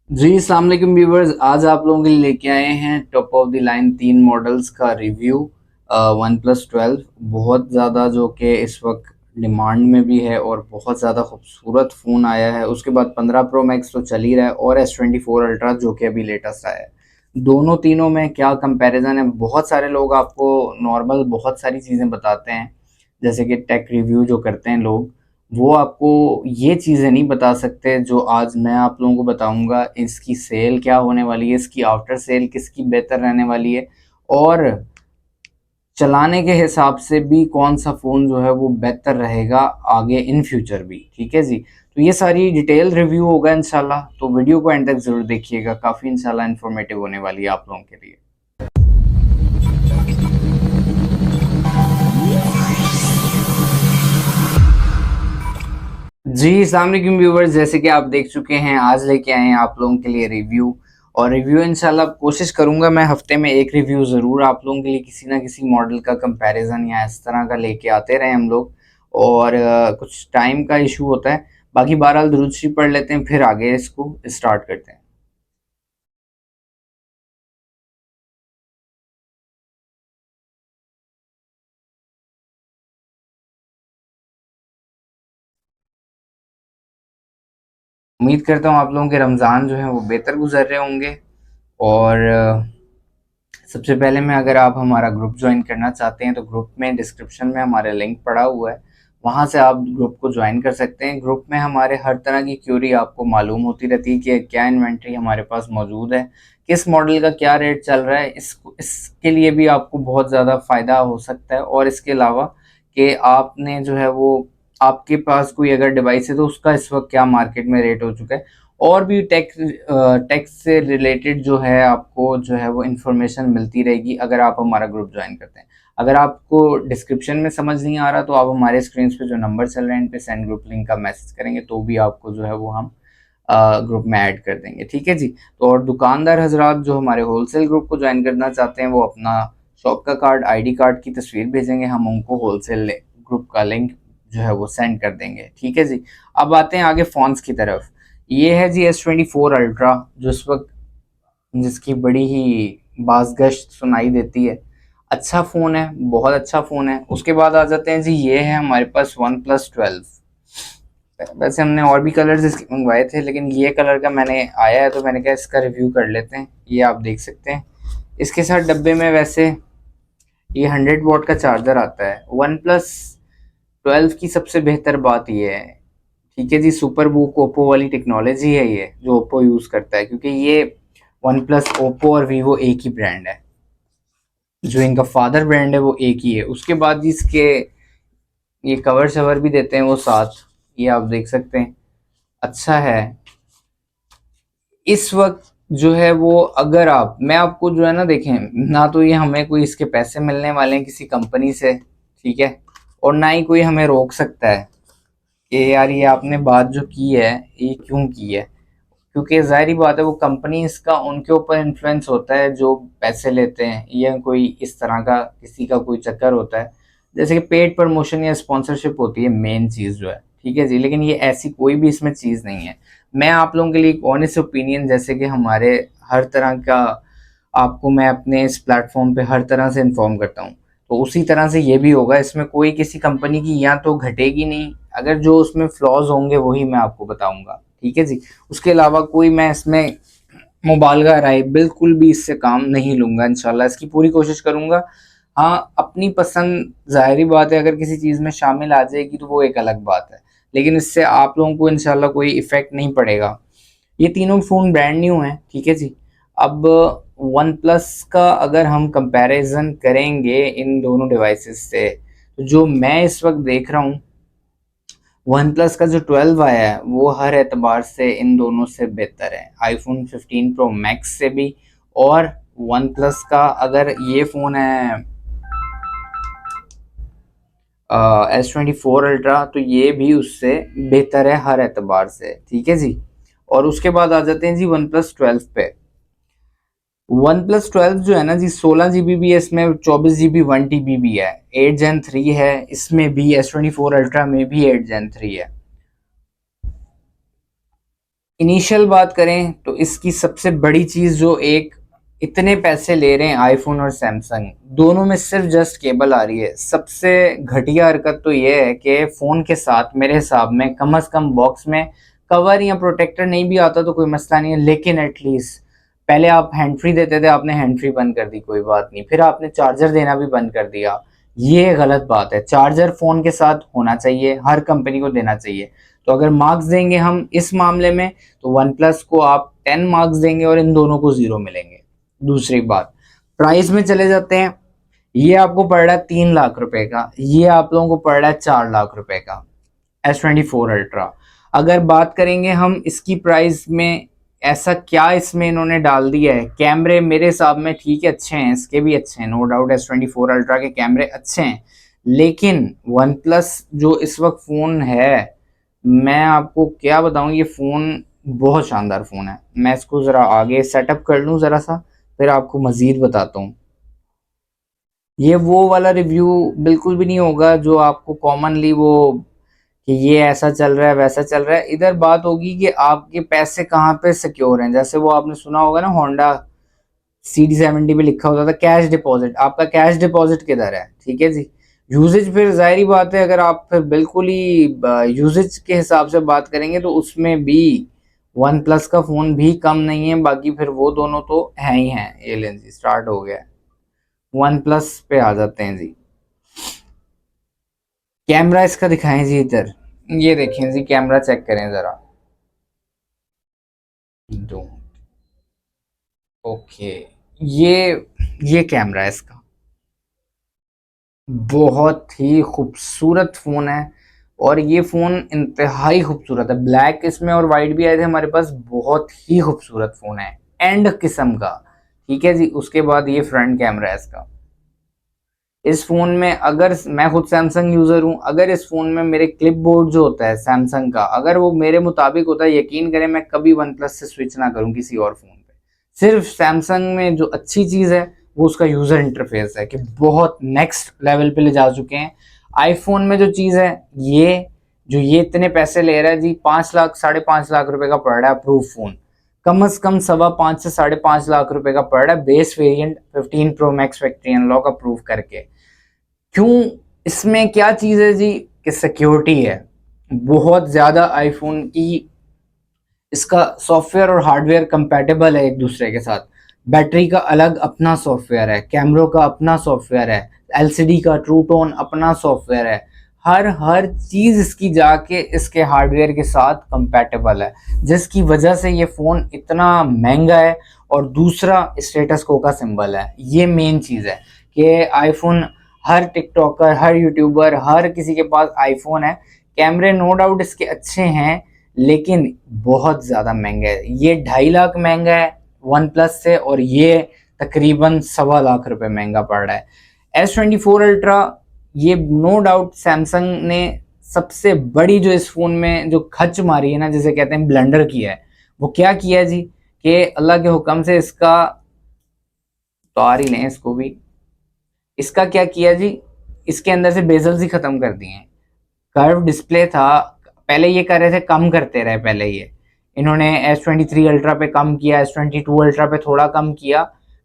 जी अस्सलाम वालेकुम व्यूवर्स, आज आप लोगों के लिए लेके आए हैं top of the line 3 models का रिव्यू। वन प्लस 12 बहुत ज़्यादा जो कि इस वक्त डिमांड में भी है और बहुत ज़्यादा खूबसूरत फ़ोन आया है। उसके बाद 15 प्रो मैक्स तो चल ही रहा है और S24 अल्ट्रा जो कि अभी लेटेस्ट आया है। दोनों तीनों में क्या कंपैरिजन है। बहुत सारे लोग आपको नॉर्मल बहुत सारी चीज़ें बताते हैं, जैसे कि टेक रिव्यू जो करते हैं लोग, वो आपको ये चीज़ें नहीं बता सकते जो आज मैं आप लोगों को बताऊंगा। इसकी सेल क्या होने वाली है, इसकी आफ्टर सेल किसकी बेहतर रहने वाली है, और चलाने के हिसाब से भी कौन सा फ़ोन जो है वो बेहतर रहेगा आगे इन फ्यूचर भी। ठीक है जी, तो ये सारी डिटेल रिव्यू होगा इंशाल्लाह, तो वीडियो को एंड तक ज़रूर देखिएगा, काफ़ी इंशाल्लाह इन्फॉर्मेटिव होने वाली है आप लोगों के लिए। जी अस्सलाम वालेकुम व्यूवर्स, जैसे कि आप देख चुके हैं आज लेके आए हैं आप लोगों के लिए रिव्यू। और रिव्यू इंशाल्लाह कोशिश करूंगा मैं हफ्ते में एक रिव्यू ज़रूर आप लोगों के लिए किसी ना किसी मॉडल का कंपैरिजन या इस तरह का लेके आते रहे हम लोग। और कुछ टाइम का इशू होता है, बाकी बहरहाल दुरूद शरीफ पढ़ लेते हैं फिर आगे इसको स्टार्ट करते हैं। उम्मीद करता हूँ आप लोगों के रमज़ान जो है वो बेहतर गुजर रहे होंगे। और सबसे पहले मैं, अगर आप हमारा ग्रुप ज्वाइन करना चाहते हैं तो ग्रुप में डिस्क्रिप्शन में हमारा लिंक पड़ा हुआ है, वहाँ से आप ग्रुप को ज्वाइन कर सकते हैं। ग्रुप में हमारे हर तरह की क्यूरी आपको मालूम होती रहती है कि क्या इन्वेंट्री हमारे पास मौजूद है, किस मॉडल का क्या रेट चल रहा है। इसके लिए भी आपको बहुत ज़्यादा फ़ायदा हो सकता है। और इसके अलावा कि आपने जो है वो, आपके पास कोई अगर डिवाइस है तो उसका इस वक्त क्या मार्केट में रेट हो चुका है, और भी टेक से रिलेटेड जो है आपको जो है वो इन्फॉर्मेशन मिलती रहेगी अगर आप हमारा ग्रुप ज्वाइन करते हैं। अगर आपको डिस्क्रिप्शन में समझ नहीं आ रहा तो आप हमारे स्क्रीन पे जो नंबर चल रहे हैं इन पे सेंड ग्रुप लिंक का मैसेज करेंगे तो भी आपको जो है वो हम ग्रुप में ऐड कर देंगे। ठीक है जी। तो और दुकानदार हजरात जो हमारे होलसेल ग्रुप को ज्वाइन करना चाहते हैं वो अपना शॉप का कार्ड, आईडी कार्ड की तस्वीर भेजेंगे, हम उनको होलसेल ग्रुप का लिंक जो है वो सेंड कर देंगे। ठीक है जी। अब आते हैं आगे फ़ोन्स की तरफ। ये है जी S24 अल्ट्रा, जो इस वक्त जिसकी बड़ी ही बाज़गश्त सुनाई देती है। अच्छा फ़ोन है, बहुत अच्छा फ़ोन है। उसके बाद आ जाते हैं जी, ये है हमारे पास वन प्लस 12। वैसे हमने और भी कलर्स इसके मंगवाए थे, लेकिन ये कलर का मैंने आया है तो मैंने कहा इसका रिव्यू कर लेते हैं। ये आप देख सकते हैं इसके साथ डब्बे में। वैसे ये 100 वॉट का चार्जर आता है। वन प्लस 12 की सबसे बेहतर बात ये है, ठीक है जी, सुपर बुक ओप्पो वाली टेक्नोलॉजी है ये जो ओप्पो यूज़ करता है, क्योंकि ये वन प्लस, ओप्पो और वीवो एक ही ब्रांड है। जो इनका फादर ब्रांड है वो एक ही है। उसके बाद इसके ये कवर शवर भी देते हैं वो साथ, ये आप देख सकते हैं, अच्छा है। इस वक्त जो है वो, अगर आप, मैं आपको जो है ना, देखें ना तो ये हमें कोई इसके पैसे मिलने वाले हैं किसी कंपनी से, ठीक है, और ना ही कोई हमें रोक सकता है कि यार ये आपने बात जो की है ये क्यों की है। क्योंकि जाहिर बात है वो कंपनी, इसका उनके ऊपर इन्फ्लुएंस होता है जो पैसे लेते हैं, या कोई इस तरह का किसी का कोई चक्कर होता है, जैसे कि पेड प्रमोशन या स्पॉन्सरशिप होती है मेन चीज़ जो है। ठीक है जी, लेकिन ये ऐसी कोई भी इसमें चीज़ नहीं है। मैं आप लोगों के लिए एक ऑनेस्ट ओपिनियन, जैसे कि हमारे हर तरह का, आपको मैं अपने इस प्लेटफॉर्म पे हर तरह से इन्फॉर्म करता हूँ, तो उसी तरह से ये भी होगा। इसमें कोई किसी कंपनी की या तो घटेगी नहीं, अगर जो उसमें फ्लॉज होंगे वही मैं आपको बताऊंगा। ठीक है जी। उसके अलावा कोई मैं इसमें मुबालगा राय बिल्कुल भी इससे काम नहीं लूंगा, इंशाल्लाह इसकी पूरी कोशिश करूंगा। हाँ, अपनी पसंद जाहिर बात है अगर किसी चीज़ में शामिल आ जाएगी तो वो एक अलग बात है, लेकिन इससे आप लोगों को इंशाल्लाह कोई इफेक्ट नहीं पड़ेगा। ये तीनों फ़ोन ब्रांड न्यू हैं। ठीक है जी। अब वन प्लस का अगर हम कंपैरिजन करेंगे इन दोनों डिवाइसेस से, तो जो मैं इस वक्त देख रहा हूँ, वन प्लस का जो 12 आया है वो हर एतबार से इन दोनों से बेहतर है, आईफोन 15 प्रो मैक्स से भी। और वन प्लस का अगर ये फ़ोन है S24 अल्ट्रा, तो ये भी उससे बेहतर है हर एतबार से। ठीक है जी। और उसके बाद आ जाते हैं जी वन प्लस 12 पे। वन प्लस 12 जो है ना जी, 16 GB भी है इसमें, 24 GB 1 TB भी है, 8 Gen 3 है इसमें भी, S24 अल्ट्रा में भी 8 Gen 3 है। इनिशियल बात करें तो इसकी सबसे बड़ी चीज जो एक इतने पैसे ले रहे हैं आईफोन और सैमसंग दोनों में सिर्फ जस्ट केबल आ रही है। सबसे घटिया हरकत तो ये है कि फोन के साथ मेरे हिसाब में कम से कम बॉक्स में कवर या प्रोटेक्टर नहीं भी आता तो कोई मसला नहीं है, लेकिन एटलीस्ट पहले आप हैंड फ्री देते थे, आपने हैंड फ्री बंद कर दी, कोई बात नहीं, फिर आपने चार्जर देना भी बंद कर दिया। ये गलत बात है। चार्जर फोन के साथ होना चाहिए, हर कंपनी को देना चाहिए। तो अगर मार्क्स देंगे हम इस मामले में तो वन प्लस को आप 10 मार्क्स देंगे और इन दोनों को 0 मिलेंगे। दूसरी बात, प्राइस में चले जाते हैं। ये आपको पड़ रहा है 3 लाख रुपए का, ये आप लोगों को पड़ रहा है 4 लाख रुपए का S24 अल्ट्रा। अगर बात करेंगे हम इसकी प्राइस में, ऐसा क्या इसमें इन्होंने डाल दिया है? कैमरे मेरे हिसाब में ठीक है, अच्छे हैं, इसके भी अच्छे हैं, नो डाउट S24 अल्ट्रा के कैमरे अच्छे हैं, लेकिन वन प्लस जो इस वक्त फोन है, मैं आपको क्या बताऊं, ये फोन बहुत शानदार फोन है। मैं इसको जरा आगे सेटअप कर लूं जरा सा, फिर आपको मजीद बताता हूँ। ये वो वाला रिव्यू बिल्कुल भी नहीं होगा जो आपको कॉमनली वो कि ये ऐसा चल रहा है वैसा चल रहा है। इधर बात होगी कि आपके पैसे कहाँ पे सिक्योर हैं। जैसे वो आपने सुना होगा ना, होंडा CD70 पे लिखा होता था कैश डिपॉजिट, आपका कैश डिपॉजिट किधर है? ठीक है जी। यूजेज, फिर जाहिर बात है अगर आप फिर बिल्कुल ही यूजेज के हिसाब से बात करेंगे तो उसमें भी वन प्लस का फोन भी कम नहीं है। बाकी फिर वो दोनों तो है ही हैं। ये लें जी, स्टार्ट हो गया। वन प्लस पे आ जाते हैं जी। कैमरा इसका दिखाएं जी इधर, ये देखें जी, कैमरा चेक करें जरा। दो, ओके, ये कैमरा है इसका, बहुत ही खूबसूरत फ़ोन है। और ये फ़ोन इंतहाई खूबसूरत है। ब्लैक इसमें और वाइट भी आए थे हमारे पास, बहुत ही खूबसूरत फ़ोन है, एंड किस्म का। ठीक है जी। उसके बाद ये फ्रंट कैमरा है इसका। इस फ़ोन में अगर मैं खुद सैमसंग यूज़र हूँ, अगर इस फ़ोन में मेरे क्लिप बोर्ड जो होता है सैमसंग का, अगर वो मेरे मुताबिक होता है, यकीन करें मैं कभी वन प्लस से स्विच ना करूँ किसी और फ़ोन पे। सिर्फ सैमसंग में जो अच्छी चीज़ है वो उसका यूज़र इंटरफेस है कि बहुत नेक्स्ट लेवल पे ले जा चुके हैं। आईफोन में जो चीज़ है, ये इतने पैसे ले रहा है जी, 5 लाख 5.5 लाख रुपए का पड़ रहा है अप्रूव फ़ोन। कम से कम 5.25 से 5.5 लाख रुपए का पड़ रहा है base variant 15 pro max factory unlock approve करके। क्यों? इसमें क्या चीज़ है जी कि सिक्योरिटी है बहुत ज़्यादा। आईफोन की इसका सॉफ्टवेयर और हार्डवेयर कंपैटिबल है एक दूसरे के साथ। बैटरी का अलग अपना सॉफ्टवेयर है, कैमरों का अपना सॉफ्टवेयर है, एलसीडी का ट्रू टोन अपना सॉफ्टवेयर है। हर चीज़ इसकी जाके इसके हार्डवेयर के साथ कंपैटिबल है, जिसकी वजह से ये फ़ोन इतना महंगा है। और दूसरा, स्टेटस को का सिंबल है। ये मेन चीज़ है कि आईफोन, हर टिकटॉकर, हर यूट्यूबर, हर किसी के पास आईफोन है। कैमरे नो डाउट इसके अच्छे हैं, लेकिन बहुत ज़्यादा महंगा है। ये 2.5 लाख महंगा है वन प्लस से, और ये तकरीबन 1.25 लाख रुपए महंगा पड़ रहा है। S24 अल्ट्रा, ये नो डाउट सैमसंग ने सबसे बड़ी जो इस फ़ोन में जो खच मारी है ना, जिसे कहते हैं ब्लंडर किया है, वो क्या किया जी कि अल्लाह के हुक्म से इसका, उतार ही लें इसको भी, इसका क्या किया जी, इसके अंदर से बेजल्स ही ख़त्म कर दिए हैं। कर्व डिस्प्ले था, पहले ये कर रहे थे, कम करते रहे पहले ये, इन्होंने S23 अल्ट्रा पे कम किया, S22 अल्ट्रा पे थोड़ा कम किया,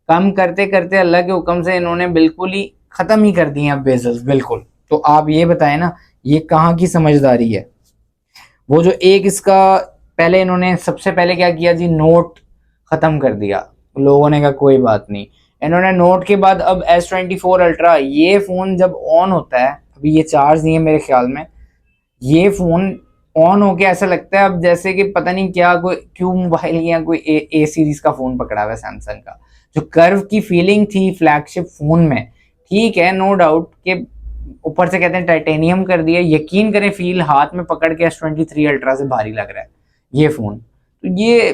कम करते करते अल्लाह के हुक्म से इन्होंने बिल्कुल ही ख़त्म ही कर दिए अब बेजल्स बिल्कुल। तो आप ये बताएं ना, ये कहाँ की समझदारी है? वो जो एक इसका, पहले इन्होंने सबसे पहले क्या किया जी, नोट ख़त्म कर दिया। लोगों ने कहा कोई बात नहीं, इन्होंने नोट के बाद अब S24 अल्ट्रा, ये फ़ोन जब ऑन होता है, अभी ये चार्ज नहीं है मेरे ख्याल में, ये फोन ऑन होके ऐसा लगता है अब जैसे कि पता नहीं क्या, कोई क्यू मोबाइल या कोई ए सीरीज का फोन पकड़ा हुआ है सैमसंग का। जो कर्व की फीलिंग थी फ्लैगशिप फोन में, ठीक है, नो डाउट के ऊपर से कहते हैं टाइटेनियम कर दिया, यकीन करें फील हाथ में पकड़ के S23 अल्ट्रा से भारी लग रहा है ये फोन। तो ये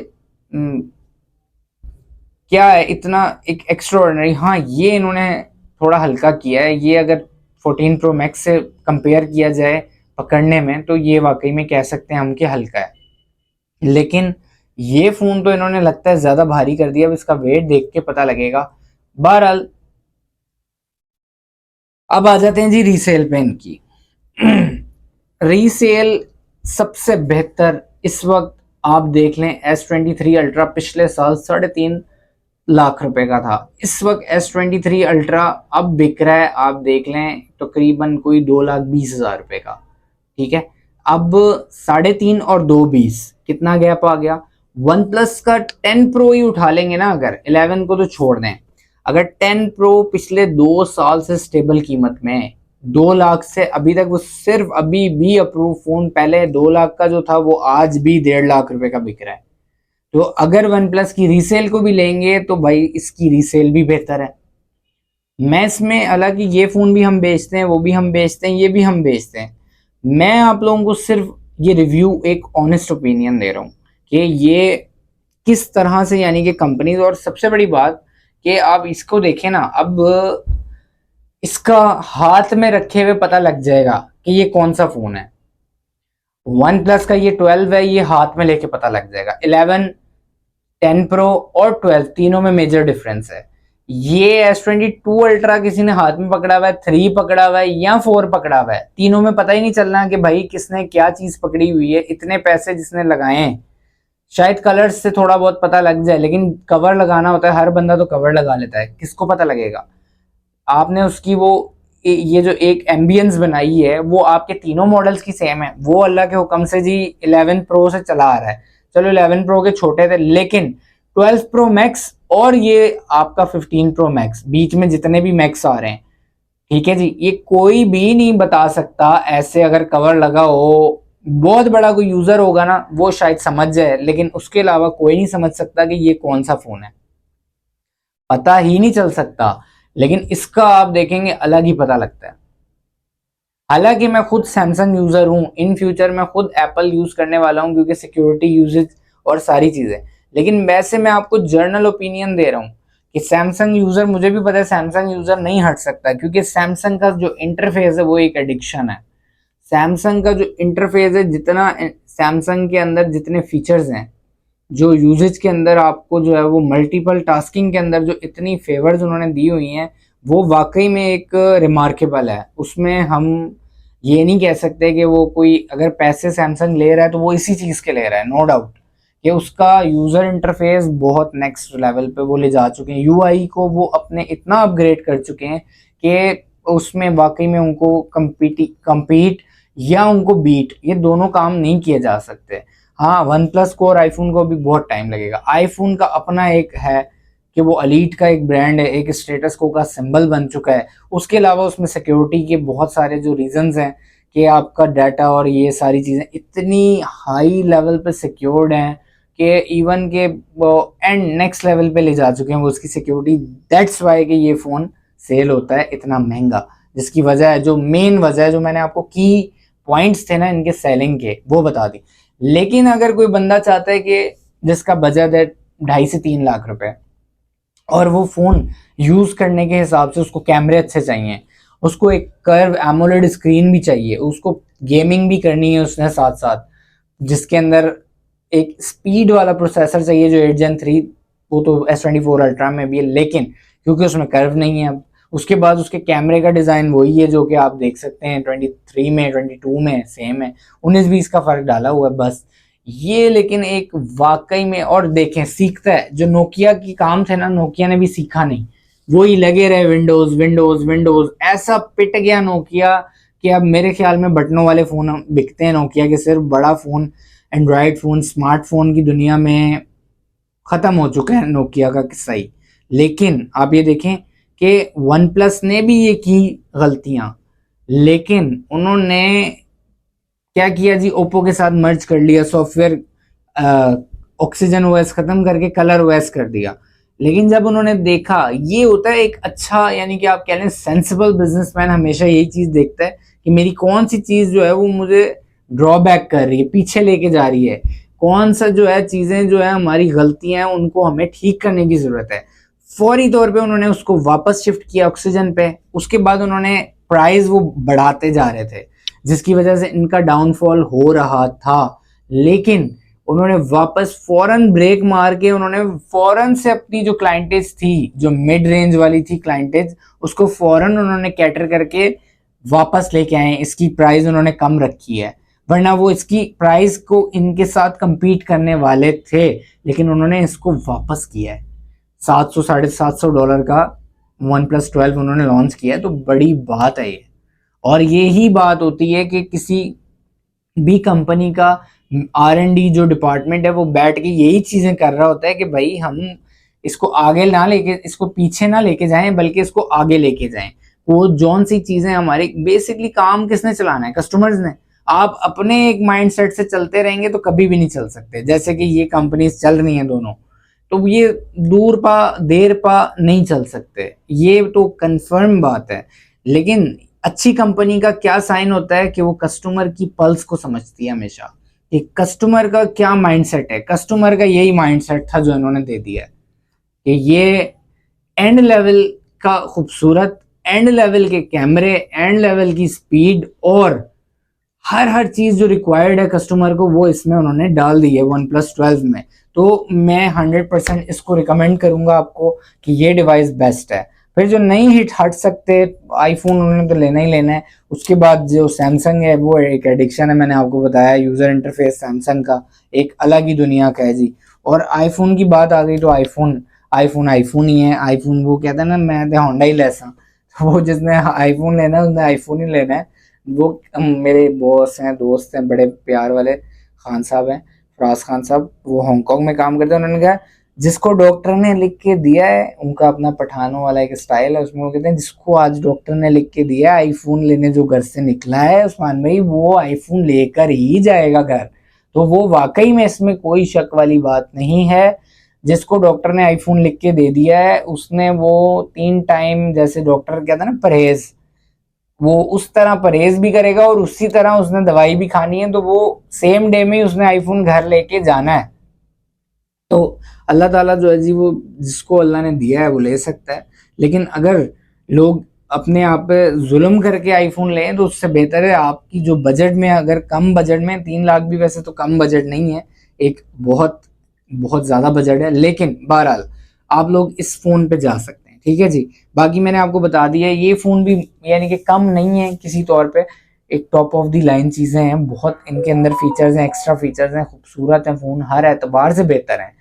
क्या है इतना एक एक्स्ट्राऑर्डिनरी? हाँ, ये इन्होंने थोड़ा हल्का किया है। ये अगर 14 प्रो मैक्स से कंपेयर किया जाए पकड़ने में, तो ये वाकई में कह सकते हैं हम कि हल्का है। लेकिन ये फ़ोन तो इन्होंने लगता है ज़्यादा भारी कर दिया। अब इसका वेट देख के पता लगेगा। बहरहाल, अब आ जाते हैं जी रीसेल पे इनकी। रीसेल सबसे बेहतर इस वक्त आप देख लें S23 अल्ट्रा पिछले साल 3.5 लाख रुपए का था, इस वक्त S23 अल्ट्रा अब बिक रहा है, आप देख लें तकरीबन कोई 2,20,000 रुपए का। ठीक है, अब 3.5 और 2,20 कितना गैप आ गया। वन प्लस का 10 प्रो ही उठा लेंगे ना, अगर 11 को तो छोड़ दें, अगर 10 प्रो पिछले 2 साल से स्टेबल कीमत में 2 लाख से अभी तक, वो सिर्फ अभी भी अप्रूव फोन पहले 2 लाख का जो था वो आज भी 1.5 लाख रुपए का बिक रहा है। तो अगर वन प्लस की रीसेल को भी लेंगे तो भाई इसकी रीसेल भी बेहतर है। मैं इसमें, हालांकि ये फोन भी हम बेचते हैं, वो भी हम बेचते हैं, ये भी हम बेचते हैं, मैं आप लोगों को सिर्फ ये रिव्यू एक ऑनेस्ट ओपिनियन दे रहा हूँ कि ये किस तरह से, यानी कि कंपनीज, और सबसे बड़ी बात कि आप इसको देखें ना, अब इसका हाथ में रखे हुए पता लग जाएगा कि ये कौन सा फोन है। वन प्लस का ये 12 है, ये हाथ में लेके पता लग जाएगा। 11, 10 प्रो और 12 तीनों में मेजर डिफरेंस है। ये S22 अल्ट्रा किसी ने हाथ में पकड़ा हुआ है, 3 पकड़ा हुआ है या 4 पकड़ा हुआ है, तीनों में पता ही नहीं चलना कि भाई किसने क्या चीज पकड़ी हुई है। इतने पैसे जिसने लगाए हैं, शायद कलर्स से थोड़ा बहुत पता लग जाए, लेकिन कवर लगाना होता है, हर बंदा तो कवर लगा लेता है, किसको पता लगेगा। आपने उसकी वो ये जो एक एम्बियंस बनाई है वो आपके तीनों मॉडल्स की सेम है, वो अल्लाह के हुक्म से जी 11 प्रो से चला आ रहा है। चलो 11 प्रो के छोटे थे, लेकिन 12 प्रो मैक्स और ये आपका 15 प्रो मैक्स, बीच में जितने भी मैक्स आ रहे हैं, ठीक है जी, ये कोई भी नहीं बता सकता। ऐसे अगर कवर लगा हो, बहुत बड़ा कोई यूजर होगा ना वो शायद समझ जाए, लेकिन उसके अलावा कोई नहीं समझ सकता कि ये कौन सा फोन है, पता ही नहीं चल सकता। लेकिन इसका आप देखेंगे अलग ही पता लगता है। हालांकि मैं खुद सैमसंग यूजर हूं, इन फ्यूचर मैं खुद एप्पल यूज करने वाला हूं क्योंकि सिक्योरिटी यूजेज और सारी चीजें, लेकिन वैसे मैं आपको जर्नल ओपिनियन दे रहा हूं कि सैमसंग यूजर, मुझे भी पता है सैमसंग यूजर नहीं हट सकता, क्योंकि सैमसंग का जो इंटरफेस है वो एक एडिक्शन है। सैमसंग का जो इंटरफेस है, जितना सैमसंग के अंदर जितने फीचर्स हैं, जो यूजेज के अंदर आपको जो है वो मल्टीपल टास्किंग के अंदर जो इतनी फेवर्स उन्होंने दी हुई हैं, वो वाकई में एक रिमार्केबल है। उसमें हम ये नहीं कह सकते कि वो कोई, अगर पैसे सैमसंग ले रहा है तो वो इसी चीज़ के ले रहा है, नो डाउट कि उसका यूज़र इंटरफेस बहुत नेक्स्ट लेवल पे वो ले जा चुके हैं, यूआई को वो अपने इतना अपग्रेड कर चुके हैं कि उसमें वाकई में उनको कम्पीट या उनको बीट, ये दोनों काम नहीं किए जा सकते। हाँ, वन प्लस को और आईफोन को भी बहुत टाइम लगेगा। आईफोन का अपना एक है कि वो अलीट का एक ब्रांड है, एक स्टेटस को का सिंबल बन चुका है। उसके अलावा उसमें सिक्योरिटी के बहुत सारे जो रीजंस हैं कि आपका डाटा और ये सारी चीज़ें इतनी हाई लेवल पे सिक्योर्ड हैं कि इवन के एंड नेक्स्ट लेवल पे ले जा चुके हैं वो उसकी सिक्योरिटी। दैट्स वाई कि ये फ़ोन सेल होता है इतना महंगा, जिसकी वजह है, जो मेन वजह है, जो मैंने आपको की पॉइंट्स थे ना इनके सेलिंग के, वो बता दी। लेकिन अगर कोई बंदा चाहता है कि जिसका बजट है 2.5 से 3 लाख रुपए, और वो फोन यूज करने के हिसाब से उसको कैमरे अच्छे चाहिए, उसको एक कर्व एमोलेड स्क्रीन भी चाहिए, उसको गेमिंग भी करनी है उसने साथ साथ, जिसके अंदर एक स्पीड वाला प्रोसेसर चाहिए जो 8 Gen 3, वो तो S24 अल्ट्रा में भी है, लेकिन क्योंकि उसमें कर्व नहीं है। अब उसके बाद उसके कैमरे का डिज़ाइन वही है जो कि आप देख सकते हैं 23 में, 22 में सेम है, 19-20 का फ़र्क डाला हुआ है बस ये। लेकिन एक वाकई में, और देखें सीखता है, जो नोकिया की काम थे ना, नोकिया ने भी सीखा नहीं, वही लगे रहे विंडोज़ विंडोज़ विंडोज़, ऐसा पिट गया नोकिया कि अब मेरे ख्याल में बटनों वाले फ़ोन बिकते हैं नोकिया के, सिर्फ बड़ा फ़ोन, एंड्रॉयड फ़ोन, स्मार्टफोन की दुनिया में ख़त्म हो चुका है नोकिया का किस्सा ही। लेकिन आप ये देखें कि वन प्लस ने भी ये की गलतियां, लेकिन उन्होंने क्या किया जी, ओप्पो के साथ मर्ज कर लिया, सॉफ्टवेयर ऑक्सीजन ओएस खत्म करके कलर ओएस कर दिया। लेकिन जब उन्होंने देखा, ये होता है एक अच्छा, यानी कि आप कह लें सेंसिबल बिजनेसमैन हमेशा यही चीज देखता है कि मेरी कौन सी चीज जो है वो मुझे ड्रॉबैक कर रही है, पीछे लेके जा रही है, कौन सा जो है चीजें जो है हमारी गलतियां हैं उनको हमें ठीक करने की जरूरत है। फौरी तौर पे उन्होंने उसको वापस शिफ्ट किया ऑक्सीजन पे। उसके बाद उन्होंने प्राइस वो बढ़ाते जा रहे थे, जिसकी वजह से इनका डाउनफॉल हो रहा था। लेकिन उन्होंने वापस फौरन ब्रेक मार के, उन्होंने फौरन से अपनी जो क्लाइंटेज थी, जो मिड रेंज वाली थी क्लाइंटेज, उसको फौरन उन्होंने कैटर करके वापस लेके आए, इसकी प्राइस उन्होंने कम रखी है। वरना वो इसकी प्राइस को इनके साथ compete करने वाले थे, लेकिन उन्होंने इसको वापस किया है। 700 $750 का OnePlus 12 उन्होंने लॉन्च किया है, तो बड़ी बात है ये। और यही बात होती है कि किसी भी कंपनी का R&D जो डिपार्टमेंट है वो बैठ के यही चीजें कर रहा होता है कि भाई हम इसको आगे ना लेके, इसको पीछे ना लेके जाएं, बल्कि इसको आगे लेके जाएं। वो जौन सी चीजें हमारे बेसिकली काम किसने चलाना है? कस्टमर्स ने। आप अपने एक माइंडसेट से चलते रहेंगे तो कभी भी नहीं चल सकते। जैसे कि ये कंपनीज चल रही हैं दोनों, तो ये दूर पा देर पा नहीं चल सकते, ये तो कंफर्म बात है। लेकिन अच्छी कंपनी का क्या साइन होता है कि वो कस्टमर की पल्स को समझती है हमेशा, कि कस्टमर का क्या माइंडसेट है। कस्टमर का यही माइंडसेट था जो इन्होंने दे दिया है कि ये एंड लेवल का खूबसूरत, एंड लेवल के कैमरे, एंड लेवल की स्पीड और हर चीज जो रिक्वायर्ड है कस्टमर को, वो इसमें उन्होंने डाल दी है OnePlus 12 में। तो मैं 100% इसको रिकमेंड करूंगा आपको कि ये डिवाइस बेस्ट है। फिर जो नहीं हिट हट सकते, आईफोन उन्होंने तो लेना ही लेना है। उसके बाद जो सैमसंग है वो एक एडिक्शन है, मैंने आपको बताया। यूजर इंटरफेस सैमसंग का एक अलग ही दुनिया का है जी। और आईफोन की बात आ गई तो आईफोन आईफोन आईफोन ही है। आईफोन वो कहता है ना, मैं तो होंडा ही लेसा। वो जिसने आईफोन लेना है उसने आईफोन ही लेना है। वो मेरे बॉस हैं, दोस्त हैं, बड़े प्यार वाले खान साहब हैं, फराज खान साहब। वो हांगकांग में काम करते हैं। उन्होंने कहा जिसको डॉक्टर ने लिख के दिया है, उनका अपना पठानों वाला एक स्टाइल है, उसमें वो कहते हैं जिसको आज डॉक्टर ने लिख के दिया है आईफोन लेने, जो घर से निकला है उस्मान भाई, वो आईफोन लेकर ही जाएगा घर। तो वो वाकई में, इसमें कोई शक वाली बात नहीं है। जिसको डॉक्टर ने आईफोन लिख के दे दिया है, उसने वो 3 टाइम, जैसे डॉक्टर कहता है ना परहेज, वो उस तरह परहेज भी करेगा और उसी तरह उसने दवाई भी खानी है। तो वो सेम डे में ही उसने आईफोन घर लेके जाना है। तो अल्लाह ताला जो है जी, वो जिसको अल्लाह ने दिया है वो ले सकता है। लेकिन अगर लोग अपने आप पे जुल्म करके आईफोन लें तो उससे बेहतर है आपकी जो बजट में, अगर कम बजट में, 3 लाख भी वैसे तो कम बजट नहीं है, एक बहुत बहुत ज़्यादा बजट है, लेकिन बहरहाल आप लोग इस फ़ोन पे जा सकते हैं। ठीक है जी। बाकी मैंने आपको बता दिया, ये फ़ोन भी यानी कि कम नहीं है किसी तौर पे, एक टॉप ऑफ द लाइन चीज़ें हैं, बहुत इनके अंदर फीचर्स हैं, एक्स्ट्रा फीचर्स हैं, खूबसूरत हैं फ़ोन, हर एतबार से बेहतर हैं।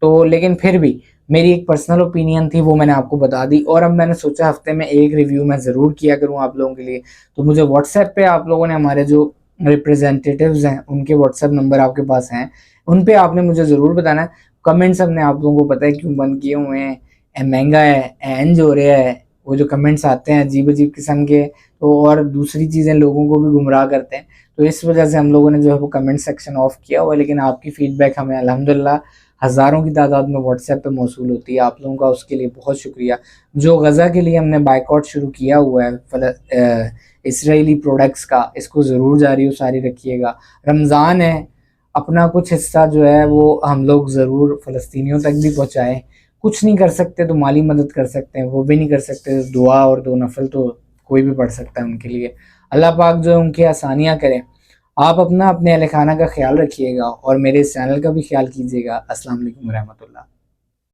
तो लेकिन फिर भी मेरी एक पर्सनल ओपिनियन थी, वो मैंने आपको बता दी। और अब मैंने सोचा हफ्ते में एक रिव्यू मैं ज़रूर किया करूँ आप लोगों के लिए। तो मुझे व्हाट्सएप पे आप लोगों ने, हमारे जो रिप्रेजेंटेटिव्स हैं उनके व्हाट्सएप नंबर आपके पास हैं, उन पे आपने मुझे ज़रूर बताना है। कमेंट्स हमने आप लोगों को पता है क्यों बंद किए हुए हैं, महंगा है, एंज हो रहा है, वो जो कमेंट्स आते हैं अजीब अजीब किस्म के, तो और दूसरी चीज़ें लोगों को भी गुमराह करते हैं। तो इस वजह से हम लोगों ने जो है वो कमेंट सेक्शन ऑफ किया हुआ है। लेकिन आपकी फीडबैक हमें अल्हम्दुलिल्लाह हज़ारों की तादाद में व्हाट्सएप पे मौसूल होती है। आप लोगों का उसके लिए बहुत शुक्रिया। जो गज़ा के लिए हमने बाइकआउट शुरू किया हुआ है इसराइली प्रोडक्ट्स का, इसको ज़रूर जारी सारी रखिएगा। रमज़ान है, अपना कुछ हिस्सा जो है वो हम लोग ज़रूर फ़लस्तीनियों तक भी पहुँचाएँ। कुछ नहीं कर सकते तो माली मदद कर सकते हैं, वो भी नहीं कर सकते तो दुआ और 2 नफल तो कोई भी पढ़ सकता है उनके लिए। अल्लाह पाक जो है उनकी आसानियाँ करें। आप अपना, अपने अहल खाना का ख्याल रखिएगा और मेरे इस चैनल का भी ख्याल कीजिएगा। अस्सलाम वालेकुम रहमतुल्लाह।